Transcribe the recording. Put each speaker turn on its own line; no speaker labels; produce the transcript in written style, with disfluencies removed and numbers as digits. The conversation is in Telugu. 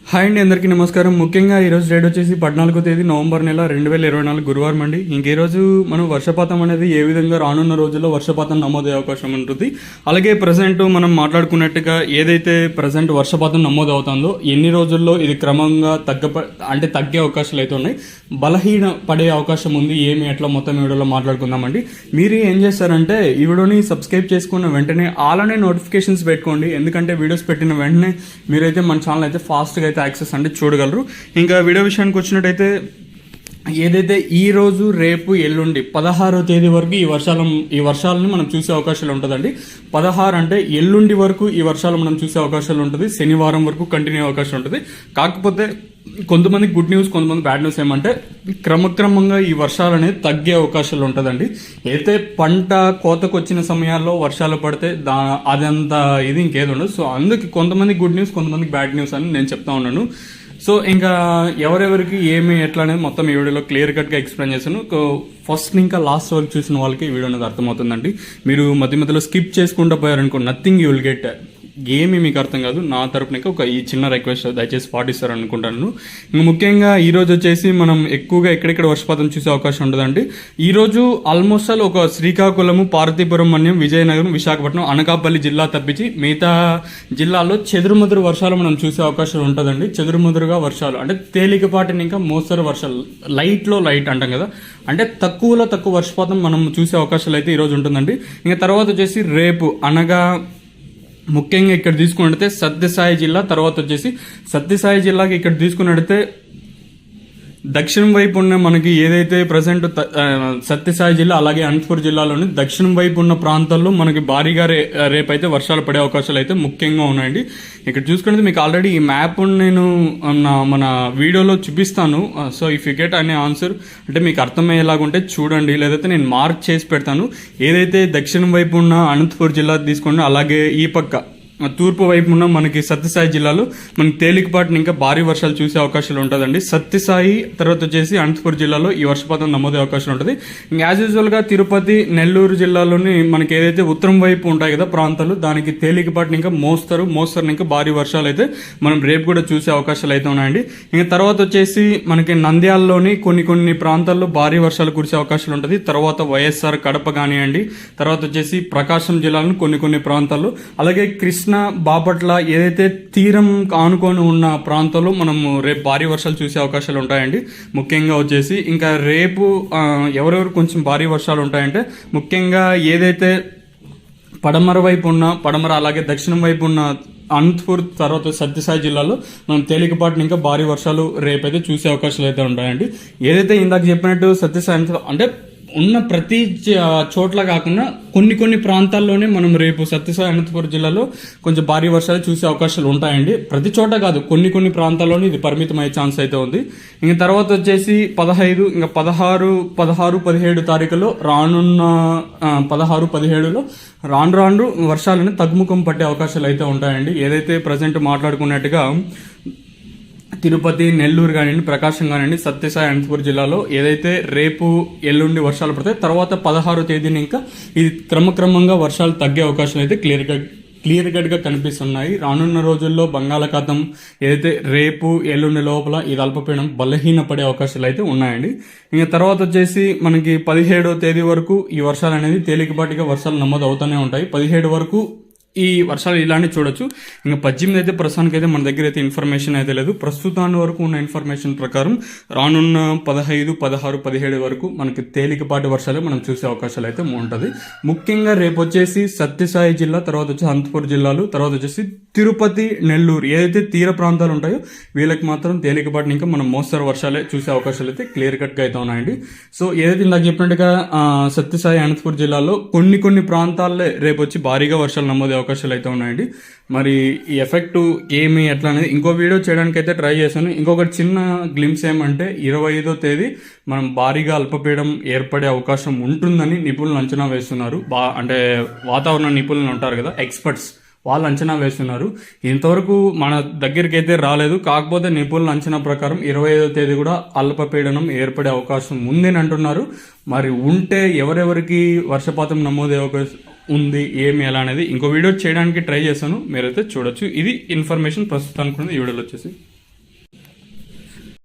హాయ్ అండి, అందరికీ నమస్కారం. ముఖ్యంగా ఈరోజు డేట్ వచ్చేసి 14వ తేదీ నవంబర్ నెల 2024 గురువారం అండి. ఈరోజు మనం వర్షపాతం అనేది ఏ విధంగా రానున్న రోజుల్లో వర్షపాతం నమోదయ్యే అవకాశం ఉంటుంది, అలాగే ప్రజెంట్ మనం మాట్లాడుకున్నట్టుగా ఏదైతే ప్రజెంట్ వర్షపాతం నమోదు అవుతుందో ఎన్ని రోజుల్లో ఇది క్రమంగా తగ్గే అవకాశాలు అయితే ఉన్నాయి, బలహీన పడే అవకాశం ఉంది, ఏమి ఎట్లా మొత్తం వీడియోలో మాట్లాడుకుందామండి. మీరు ఏం చేస్తారంటే ఈ వీడియోని సబ్స్క్రైబ్ చేసుకున్న వెంటనే అలానే నోటిఫికేషన్స్ పెట్టుకోండి, ఎందుకంటే వీడియోస్ పెట్టిన వెంటనే మీరైతే మన ఛానల్ అయితే ఫాస్ట్గా యాక్సెస్ అంటే చూడగలరు. ఇంకా వీడియో విషయానికి వచ్చినట్టయితే ఏదైతే ఈ రోజు రేపు ఎల్లుండి 16వ తేదీ వరకు ఈ వర్షాలను మనం చూసే అవకాశాలు ఉంటుందండి. 16 అంటే ఎల్లుండి వరకు ఈ వర్షాలు మనం చూసే అవకాశాలు ఉంటుంది, శనివారం వరకు కంటిన్యూ అవకాశం ఉంటుంది. కాకపోతే కొంతమంది గుడ్ న్యూస్, కొంతమంది బ్యాడ్ న్యూస్ ఏమంటే క్రమక్రమంగా ఈ వర్షాలు అనేది తగ్గే అవకాశాలు ఉంటుందండి. అయితే పంట కోతకు వచ్చిన సమయాల్లో వర్షాలు పడితే అదంతా ఇది ఇంకేది ఉండదు. సో అందుకే కొంతమంది గుడ్ న్యూస్, కొంతమంది బ్యాడ్ న్యూస్ అని నేను చెప్తా ఉన్నాను. సో ఇంకా ఎవరెవరికి ఏమి ఎట్లా అనేది మొత్తం ఈ వీడియోలో క్లియర్ కట్గా ఎక్స్ప్లెయిన్ చేశాను. ఫస్ట్ ఇంకా లాస్ట్ వరకు చూసిన వాళ్ళకి ఈ వీడియో అనేది అర్థమవుతుందండి. మీరు మధ్య మధ్యలో స్కిప్ చేసుకుంటూ పోయారనుకో నథింగ్ యూ విల్ గెట్, ఏమి మీకు అర్థం కాదు. నా తరపున ఒక ఈ చిన్న రిక్వెస్ట్ దయచేసి పాటిస్తారు అనుకుంటాను. ఇంకా ముఖ్యంగా ఈ రోజు వచ్చేసి మనం ఎక్కువగా ఎక్కడెక్కడ వర్షపాతం చూసే అవకాశం ఉంటుందండి. ఈ రోజు ఆల్మోస్ట్ ఒక శ్రీకాకుళము, పార్వతీపురం, మన్యం, విజయనగరం, విశాఖపట్నం, అనకాపల్లి జిల్లా తప్పించి మిగతా జిల్లాల్లో చెదురుమదురు వర్షాలు మనం చూసే అవకాశం ఉంటుందండి. చెదురుమదురుగా వర్షాలు అంటే తేలికపాటిని ఇంకా మోస్తరు వర్షాలు, లైట్ అంటాం కదా, అంటే తక్కువలో తక్కువ వర్షపాతం మనం చూసే అవకాశాలు అయితే ఈరోజు ఉంటుందండి. ఇంకా తర్వాత వచ్చేసి రేపు అనగా ముఖ్యంగా ఇక్కడ తీసుకున్నట్టయితే సత్యసాయి జిల్లా, తర్వాత వచ్చేసి సత్యసాయి జిల్లాకి ఇక్కడ తీసుకున్నట్టయితే దక్షిణం వైపు ఉన్న మనకి ఏదైతే ప్రజెంట్ సత్యసాయి జిల్లా అలాగే అనంతపురం జిల్లాలోని దక్షిణం వైపు ఉన్న ప్రాంతాల్లో మనకి భారీగా రేపైతే వర్షాలు పడే అవకాశాలు అయితే ముఖ్యంగా ఉన్నాయండి. ఇక్కడ చూసుకుంటే మీకు ఆల్రెడీ ఈ మ్యాప్ నేను మన వీడియోలో చూపిస్తాను. సో ఇఫ్ యూ గెట్ అనే ఆన్సర్ అంటే మీకు అర్థమయ్యేలాగుంటే చూడండి, లేదైతే నేను మార్క్ చేసి పెడతాను. ఏదైతే దక్షిణం వైపు ఉన్న అనంతపురం జిల్లా తీసుకోండి, అలాగే ఈ పక్క తూర్పు వైపు ఉన్న మనకి సత్యసాయి జిల్లాలో మనకి తేలికపాటిని ఇంకా భారీ వర్షాలు చూసే అవకాశాలు ఉంటుందండి. సత్యసాయి తర్వాత వచ్చేసి అనంతపురం జిల్లాలో ఈ వర్షపాతం నమోదే అవకాశం ఉంటుంది. ఇంకా యాజ్ యూజువల్ గా తిరుపతి, నెల్లూరు జిల్లాలోని మనకి ఏదైతే ఉత్తరం వైపు ఉంటాయి కదా ప్రాంతాలు, దానికి తేలికపాటిని ఇంకా మోస్తరు ఇంకా భారీ వర్షాలు అయితే మనం రేపు కూడా చూసే అవకాశాలు అయితే ఉన్నాయండి. ఇంకా తర్వాత వచ్చేసి మనకి నంద్యాలలోని కొన్ని ప్రాంతాల్లో భారీ వర్షాలు కురిసే అవకాశాలు ఉంటుంది. తర్వాత వైఎస్ఆర్ కడప కానివ్వండి, తర్వాత వచ్చేసి ప్రకాశం జిల్లాలో కొన్ని ప్రాంతాల్లో, అలాగే కృష్ణ, బాపట్ల ఏదైతే తీరం ఆనుకొని ఉన్న ప్రాంతాల్లో మనము రేపు భారీ వర్షాలు చూసే అవకాశాలు ఉంటాయండి. ముఖ్యంగా వచ్చేసి ఇంకా రేపు ఎవరెవరు కొంచెం భారీ వర్షాలు ఉంటాయంటే ముఖ్యంగా ఏదైతే పడమర అలాగే దక్షిణం వైపు ఉన్న అనంతపూర్ తర్వాత సత్యసాయి జిల్లాలో మనం తేలికపాటిని ఇంకా భారీ వర్షాలు రేపైతే చూసే అవకాశాలు అయితే ఉంటాయండి. ఏదైతే ఇందాక చెప్పినట్టు సత్యసాయి అంటే ఉన్న ప్రతి చోట్ల కాకుండా కొన్ని ప్రాంతాల్లోనే మనం రేపు సత్యసాయి అనంతపురం జిల్లాలో కొంచెం భారీ వర్షాలు చూసే అవకాశాలు ఉంటాయండి. ప్రతి చోట కాదు, కొన్ని ప్రాంతాల్లోనే ఇది పరిమితమయ్యే ఛాన్స్ అయితే ఉంది. ఇంకా తర్వాత వచ్చేసి 15 ఇంకా 16, 17 తారీఖులో రానున్న 16, 17లో రాను వర్షాలని తగ్గుముఖం పట్టే అవకాశాలు అయితే ఉంటాయండి. ఏదైతే ప్రజెంట్ మాట్లాడుకున్నట్టుగా తిరుపతి, నెల్లూరు కానివ్వండి, ప్రకాశం కానివ్వండి, సత్యసాయి అనంతపురం జిల్లాలో ఏదైతే రేపు ఎల్లుండి వర్షాలు పడతాయి, తర్వాత 16వ తేదీని ఇంకా ఇది క్రమక్రమంగా వర్షాలు తగ్గే అవకాశాలు అయితే క్లియర్ కట్గా కనిపిస్తున్నాయి. రానున్న రోజుల్లో బంగాళాఖాతం ఏదైతే రేపు ఎల్లుండి లోపల ఇది అల్పపీడనం బలహీన పడే అవకాశాలు అయితే ఉన్నాయండి. ఇంకా తర్వాత వచ్చేసి మనకి 17వ తేదీ వరకు ఈ వర్షాలు అనేది తేలికపాటిగా వర్షాలు నమోదు అవుతూనే ఉంటాయి. 17 వరకు ఈ వర్షాలు ఇలానే చూడొచ్చు. ఇంకా 18 అయితే ప్రస్తుతానికి అయితే మన దగ్గర అయితే ఇన్ఫర్మేషన్ అయితే లేదు. ప్రస్తుతాన్ని వరకు ఉన్న ఇన్ఫర్మేషన్ ప్రకారం రానున్న 15, 16, 17 వరకు మనకి తేలికపాటి వర్షాలు మనం చూసే అవకాశాలు అయితే ఉంటుంది. ముఖ్యంగా రేపు వచ్చేసి సత్యసాయి జిల్లా, తర్వాత వచ్చి అనంతపురం జిల్లాలు, తర్వాత వచ్చేసి తిరుపతి, నెల్లూరు ఏదైతే తీర ప్రాంతాలు ఉంటాయో వీళ్ళకి మాత్రం తేలికపాటిని ఇంకా మనం మోస్తరు వర్షాలే చూసే అవకాశాలు అయితే క్లియర్ కట్గా అయితే ఉన్నాయండి. సో ఏదైతే ఇందాక చెప్పినట్టుగా సత్యసాయి అనంతపురం జిల్లాలో కొన్ని ప్రాంతాల్లో రేపు వచ్చి భారీగా వర్షాలు నమోదు అవకాశాలు అయితే ఉన్నాయండి. మరి ఈ ఎఫెక్ట్ ఏమి ఎట్లా అనేది ఇంకో వీడియో చేయడానికి అయితే ట్రై చేశాను. ఇంకొకటి చిన్న గ్లిమ్స్ ఏమంటే 25వ తేదీ మనం భారీగా అల్పపీడనం ఏర్పడే అవకాశం ఉంటుందని నిపుణులు అంచనా వేస్తున్నారు. అంటే వాతావరణ నిపుణులు ఉంటారు కదా, ఎక్స్పర్ట్స్, వాళ్ళు అంచనా వేస్తున్నారు. ఇంతవరకు మన దగ్గరికి అయితే రాలేదు, కాకపోతే నిపుణుల అంచనా ప్రకారం 25వ తేదీ కూడా అల్పపీడనం ఏర్పడే అవకాశం ఉందని అంటున్నారు. మరి ఉంటే ఎవరెవరికి వర్షపాతం నమోదే అవకాశం ఉంది ఏమి ఎలా అనేది ఇంకో వీడియో చేయడానికి ట్రై చేశాను, మీరైతే చూడొచ్చు. ఇది ఇన్ఫర్మేషన్ ప్రస్తుతానికి ఈ వీడియోలో వచ్చేసి.